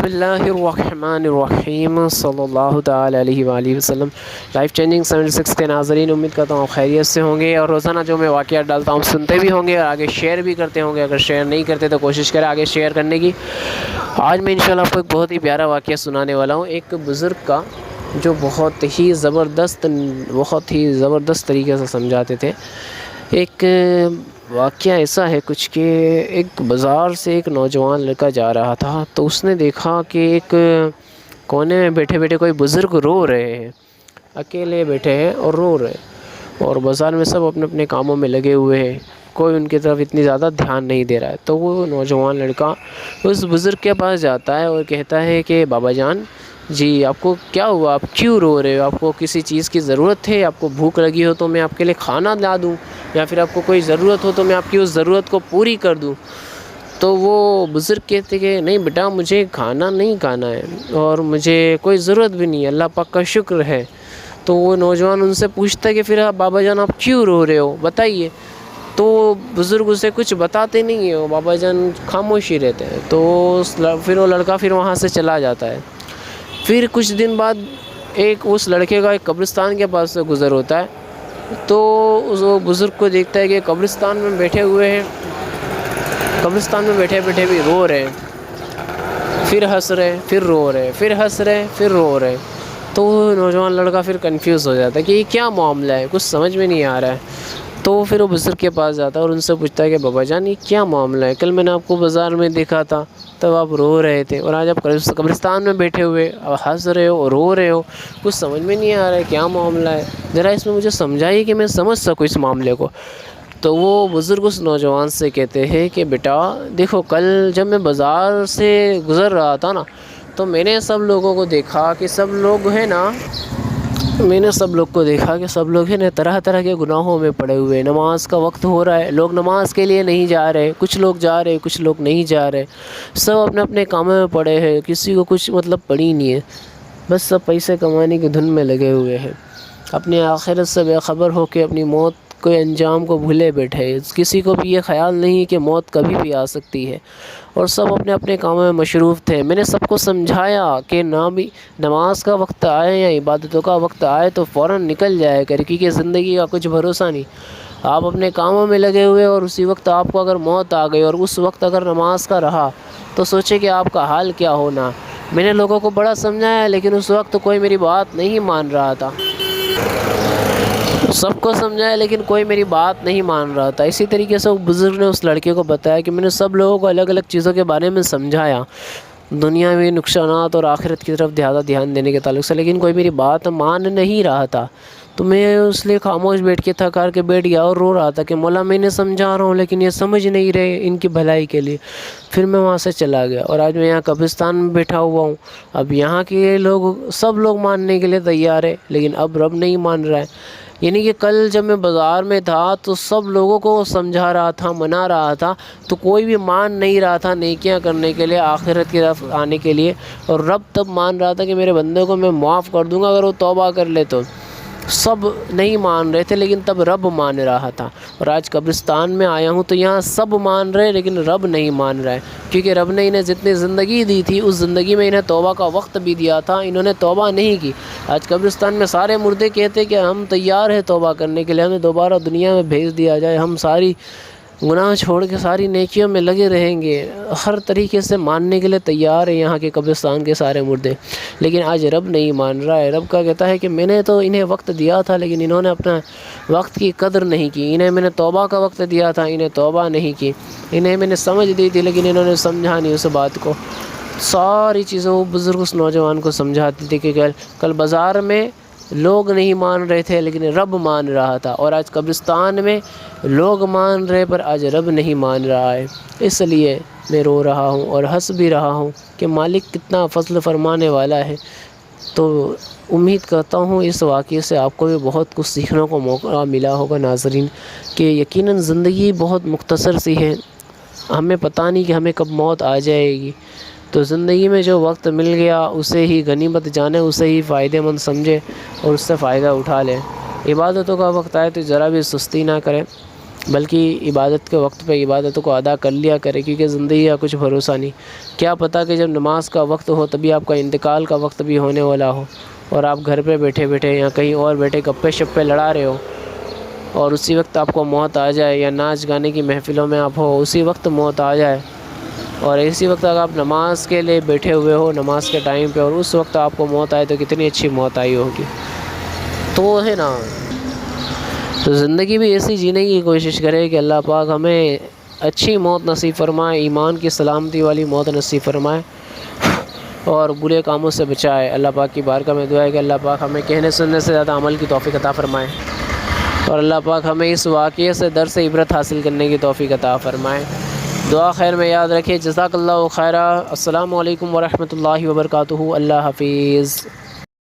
اللہ الرحمن الرحیم صلی اللہ تعالی علیہ وآلہ وسلم۔ لائف چینجنگ 76 کے ناظرین، امید کرتا ہوں خیریت سے ہوں گے اور روزانہ جو میں واقعات ڈالتا ہوں سنتے بھی ہوں گے اور آگے شیئر بھی کرتے ہوں گے۔ اگر شیئر نہیں کرتے تو کوشش کریں آگے شیئر کرنے کی۔ آج میں انشاءاللہ آپ کو ایک بہت ہی پیارا واقعہ سنانے والا ہوں، ایک بزرگ کا جو بہت ہی زبردست طریقے سے سمجھاتے تھے۔ ایک واقعہ ایسا ہے کچھ کہ ایک بازار سے ایک نوجوان لڑکا جا رہا تھا، تو اس نے دیکھا کہ ایک کونے میں بیٹھے بیٹھے کوئی بزرگ رو رہے ہیں، اکیلے بیٹھے ہیں اور رو رہے ہیں، اور بازار میں سب اپنے اپنے کاموں میں لگے ہوئے ہیں، کوئی ان کی طرف اتنی زیادہ دھیان نہیں دے رہا ہے۔ تو وہ نوجوان لڑکا اس بزرگ کے پاس جاتا ہے اور کہتا ہے کہ بابا جان جی آپ کو کیا ہوا، آپ کیوں رو رہے ہو؟ آپ کو کسی چیز کی ضرورت ہے؟ آپ کو بھوک لگی ہو تو میں آپ کے لیے کھانا لا دوں، یا پھر آپ کو کوئی ضرورت ہو تو میں آپ کی اس ضرورت کو پوری کر دوں؟ تو وہ بزرگ کہتے کہ نہیں بیٹا، مجھے کھانا نہیں کھانا ہے اور مجھے کوئی ضرورت بھی نہیں ہے، اللہ پاک کا شکر ہے۔ تو وہ نوجوان ان سے پوچھتا ہے کہ پھر بابا جان آپ کیوں رو رہے ہو، بتائیے۔ تو بزرگ اسے کچھ بتاتے نہیں ہیں، وہ بابا جان خاموشی رہتے ہیں۔ تو پھر وہ لڑکا وہ وہاں سے چلا جاتا ہے۔ پھر کچھ دن بعد اس لڑکے کا ایک قبرستان کے پاس سے گزر ہوتا ہے، تو اس بزرگ کو دیکھتا ہے کہ قبرستان میں بیٹھے ہوئے ہیں، قبرستان میں بیٹھے بیٹھے بھی رو رہے ہیں، پھر ہنس رہے پھر رو رہے، پھر ہنس رہے پھر رو رہے۔ تو وہ نوجوان لڑکا پھر کنفیوز ہو جاتا ہے کہ یہ کیا معاملہ ہے، کچھ سمجھ میں نہیں آ رہا ہے۔ تو پھر وہ بزرگ کے پاس جاتا ہے اور ان سے پوچھتا ہے کہ بابا جان یہ کیا معاملہ ہے، کل میں نے آپ کو بازار میں دیکھا تھا تب آپ رو رہے تھے، اور آج آپ قبرستان میں بیٹھے ہوئے ہنس رہے ہو اور رو رہے ہو، کچھ سمجھ میں نہیں آ رہا ہے کیا معاملہ ہے، ذرا اس میں مجھے سمجھائیے کہ میں سمجھ سکوں اس معاملے کو۔ تو وہ بزرگ اس نوجوان سے کہتے ہیں کہ بیٹا دیکھو، کل جب میں بازار سے گزر رہا تھا نا، تو میں نے سب لوگوں کو دیکھا کہ سب لوگ طرح طرح کے گناہوں میں پڑے ہوئے، نماز کا وقت ہو رہا ہے، لوگ نماز کے لیے نہیں جا رہے، کچھ لوگ جا رہے کچھ لوگ نہیں جا رہے، سب اپنے اپنے کاموں میں پڑے ہیں، کسی کو کچھ پڑی نہیں ہے، بس سب پیسے کمانے کی دھن میں لگے ہوئے ہیں، اپنی آخرت سے بے خبر ہو کے اپنی موت کے انجام کو بھولے بیٹھے، کسی کو بھی یہ خیال نہیں کہ موت کبھی بھی آ سکتی ہے، اور سب اپنے اپنے کاموں میں مصروف تھے۔ میں نے سب کو سمجھایا کہ نماز کا وقت آئے یا عبادتوں کا وقت آئے تو فوراً نکل جائے کر، کیونکہ زندگی کا کچھ بھروسہ نہیں، آپ اپنے کاموں میں لگے ہوئے اور اسی وقت آپ کو اگر موت آ گئی اور اس وقت اگر نماز کا رہا تو سوچے کہ آپ کا حال کیا ہونا۔ میں نے لوگوں کو بڑا سمجھایا لیکن اس وقت کوئی میری بات نہیں مان رہا تھا، سب کو سمجھایا لیکن کوئی میری بات نہیں مان رہا تھا۔ اسی طریقے سے وہ بزرگ نے اس لڑکے کو بتایا کہ میں نے سب لوگوں کو الگ الگ چیزوں کے بارے میں سمجھایا، دنیاوی نقصانات اور آخرت کی طرف زیادہ دھیان دینے کے تعلق سے، لیکن کوئی میری بات مان نہیں رہا تھا۔ تو میں اس لیے خاموش بیٹھ کے تھک کے بیٹھ گیا اور رو رہا تھا کہ مولا میں نے سمجھا رہا ہوں لیکن یہ سمجھ نہیں رہے ان کی بھلائی کے لیے۔ پھر میں وہاں سے چلا گیا اور آج میں یہاں قبرستان میں بیٹھا ہوا ہوں۔ اب یہاں کے سب لوگ ماننے کے لیے تیار ہے لیکن اب رب نہیں مان رہا ہے۔ یعنی کہ کل جب میں بازار میں تھا تو سب لوگوں کو سمجھا رہا تھا، منا رہا تھا، تو کوئی بھی مان نہیں رہا تھا نیکیاں کرنے کے لیے، آخرت کی طرف آنے کے لیے، اور رب تب مان رہا تھا کہ میرے بندے کو میں معاف کر دوں گا اگر وہ توبہ کر لے تو۔ سب نہیں مان رہے تھے لیکن تب رب مان رہا تھا، اور آج قبرستان میں آیا ہوں تو یہاں سب مان رہے لیکن رب نہیں مان رہا ہے، کیونکہ رب نے انہیں جتنی زندگی دی تھی اس زندگی میں انہیں توبہ کا وقت بھی دیا تھا، انہوں نے توبہ نہیں کی۔ آج قبرستان میں سارے مردے کہتے کہ ہم تیار ہیں توبہ کرنے کے لیے، ہمیں دوبارہ دنیا میں بھیج دیا جائے، ہم ساری گناہ چھوڑ کے ساری نیکیوں میں لگے رہیں گے، ہر طریقے سے ماننے کے لیے تیار ہیں یہاں کے قبرستان کے سارے مردے، لیکن آج رب نہیں مان رہا ہے۔ رب کا کہتا ہے کہ میں نے تو انہیں وقت دیا تھا لیکن انہوں نے اپنا وقت کی قدر نہیں کی، انہیں میں نے توبہ کا وقت دیا تھا، انہیں توبہ نہیں کی، انہیں میں نے سمجھ دی تھی لیکن انہوں نے سمجھا نہیں اس بات کو۔ ساری چیزیں وہ بزرگ اس نوجوان کو سمجھاتی تھی کہ کل بازار میں لوگ نہیں مان رہے تھے لیکن رب مان رہا تھا، اور آج قبرستان میں لوگ مان رہے پر آج رب نہیں مان رہا ہے۔ اس لیے میں رو رہا ہوں اور ہنس بھی رہا ہوں کہ مالک کتنا فضل فرمانے والا ہے۔ تو امید کرتا ہوں اس واقعے سے آپ کو بھی بہت کچھ سیکھنے کو موقع ملا ہوگا ناظرین، کہ یقیناً زندگی بہت مختصر سی ہے، ہمیں پتہ نہیں کہ ہمیں کب موت آ جائے گی، تو زندگی میں جو وقت مل گیا اسے ہی غنیمت جانے، اسے ہی فائدہ مند سمجھے اور اس سے فائدہ اٹھا لیں۔ عبادتوں کا وقت آئے تو ذرا بھی سستی نہ کریں، بلکہ عبادت کے وقت پہ عبادتوں کو ادا کر لیا کرے، کیونکہ زندگی کا کچھ بھروسہ نہیں، کیا پتہ کہ جب نماز کا وقت ہو تبھی آپ کا انتقال کا وقت بھی ہونے والا ہو، اور آپ گھر پہ بیٹھے بیٹھے یا کہیں اور بیٹھے گپے شپے لڑا رہے ہو، اور اسی وقت آپ کو موت آ جائے، یا ناچ گانے کی محفلوں میں آپ ہو اسی وقت موت آ جائے، اور اسی وقت اگر آپ نماز کے لیے بیٹھے ہوئے ہو نماز کے ٹائم پہ، اور اس وقت آپ کو موت آئے تو کتنی اچھی موت آئی ہوگی۔ تو وہ ہے نا، تو زندگی بھی ایسی جینے کی کوشش کرے کہ اللہ پاک ہمیں اچھی موت نصیب فرمائے، ایمان کی سلامتی والی موت نصیب فرمائے، اور برے کاموں سے بچائے۔ اللہ پاک کی بارگاہ میں دعا ہے کہ اللہ پاک ہمیں کہنے سننے سے زیادہ عمل کی توفیق عطا فرمائے، اور اللہ پاک ہمیں اس واقعے سے درس عبرت حاصل کرنے کی توفیق عطا فرمائے۔ دعا خیر میں یاد رکھے۔ جزاک اللہ خیرہ۔ السلام علیکم ورحمۃ اللہ وبرکاتہ۔ اللہ حافظ۔